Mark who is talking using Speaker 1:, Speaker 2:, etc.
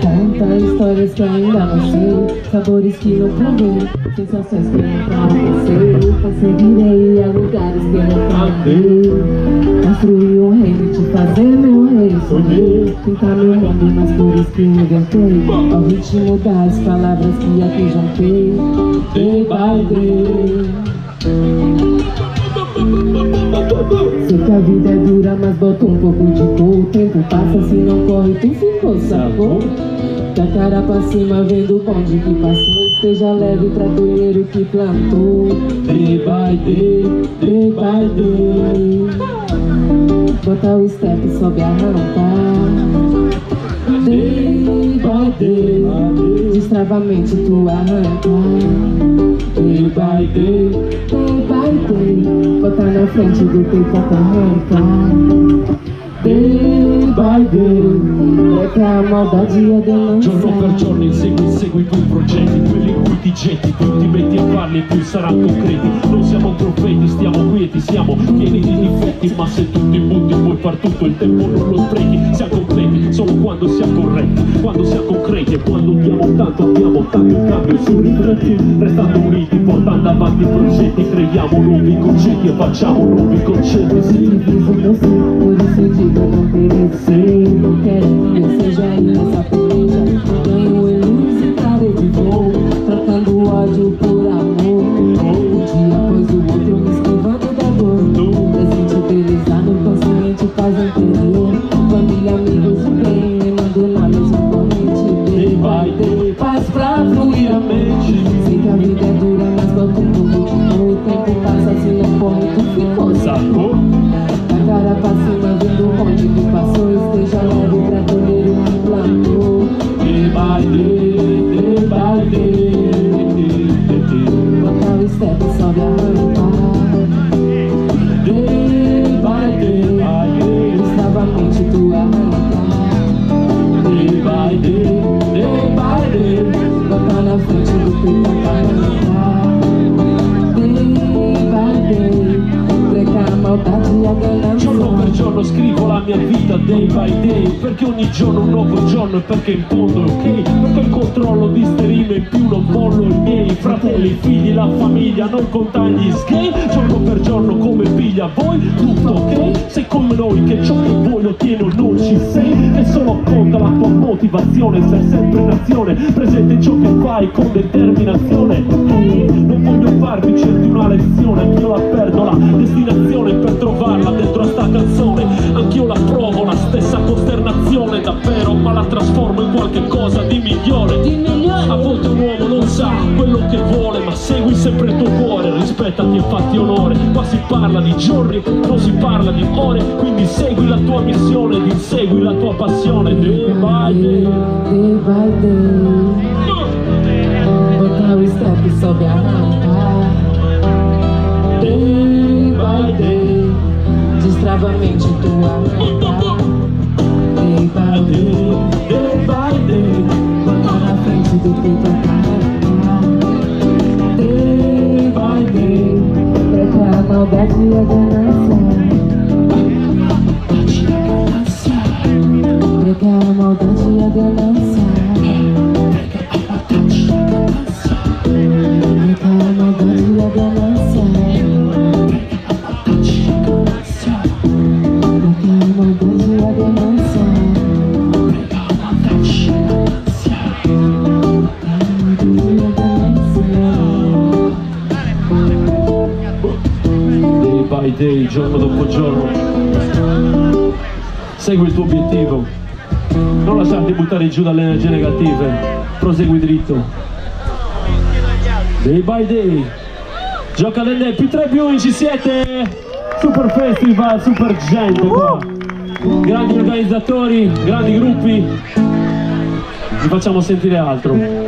Speaker 1: Conta histórias que ainda não sei, sabores que não provei, sensações que nunca alcancei. Conseguirei a lugares que nunca andei, construir um reino, te fazer meu rei. Sonhei, pintar meu mundo nas cores que inventei, ao ritmo das palavras que aqui juntei. Day by day. Sei que a vida é dura, mas bota um pouco de cor. O tempo passa, se não corre, tu ficou, sacou? Da cara pra cima, vendo o bonde que passou. Esteja leve pra colher o que plantou. Day by day, day by day. Bota o step, sobe a rampa. Day by day, destravamente tu arranca. Day by day, day by day. Bota na frente do tempo a arranca. Day by day, é que a maldade é denúncia.
Speaker 2: Giorno per giorno insegui i tuoi progetti, quelli in cui ti getti, più ti metti a farli più saranno concreti. Non siamo profeti, stiamo quieti, siamo pieni di difetti, ma se tu ti butti puoi far tutto, il tempo non lo sprechi. Siamo completi solo quando siamo corretti, quando siamo concreti e quando diamo tanto abbiamo tanto in cambio sui rifletti. Restando uniti, portando avanti i progetti, creiamo nuovi concetti e facciamo nuovi concetti. Sì,
Speaker 1: por isso eu digo, não perecer. Não quero que eu seja aí nessa peleja. Ganho elucidade de voo, trocando ódio por amor. Um dia após o outro, me esquivando da dor. Presente utilizado, consciente faz entender. Família, amigos, bem, remando na mesma corrente. Day by day, faz pra fluir a mente. Sei que a vida é dura, mas bota um pouco de cor. O tempo passa, se não corre, tu ficou, sacou? Cara pra cima, vendo onde que passou. Esteja leve pra colher o que plantou.
Speaker 2: day by day, day by day.
Speaker 1: Bota o step, sobe a rampa.
Speaker 2: Day by day,
Speaker 1: Destravamente tu arranca.
Speaker 2: day by day, day by day.
Speaker 1: Bota na frente do peito a arranca. Day by day, breca a maldade e a ganância.
Speaker 2: Giorno per giorno scrivo la mia vita day by day, perché ogni giorno è un nuovo giorno e perché in fondo è ok, perché il controllo di ste rime in più non mollo i miei fratelli, figli, la famiglia, non contare gli sgay. Giorno per giorno come figlia voi, tutto ok? Sei come noi che ciò che vuoi lo tieni o non ci sei, e solo conta la tua motivazione, sei sempre in azione, presente in ciò che fai con determinazione. Non voglio farvi certi una lezione, anch'io la perdo la destinazione per trovarla dentro a sta canzone. Anch'io la provo, la stessa costernazione davvero, ma la trasformo in qualche cosa di migliore. A volte un uomo non sa quello che vuole, ma segui sempre il tuo cuore, rispettati e fatti onore. Qua si parla di giorni, non si parla di ore, quindi segui la tua missione ed insegui la tua passione. Day by day,
Speaker 1: day by day. Bota o step, sobe a rampa.
Speaker 2: day by day,
Speaker 1: Destravamente tu arranca. Day by day,
Speaker 2: day by day.
Speaker 1: bota na frente do peito a arranca. Day by day, breca a maldade e a ganância. Breca a maldade e a ganância. Breca a maldade e a ganância. Breca a maldade e a ganância.
Speaker 2: Day by day, giorno dopo giorno. Segui il tuo obiettivo, non lasciarti buttare giù dalle energie negative, prosegui dritto. Day by day, gioca nelle P3+, ci siete? Super festival, super gente qua, grandi organizzatori, grandi gruppi, vi facciamo sentire altro.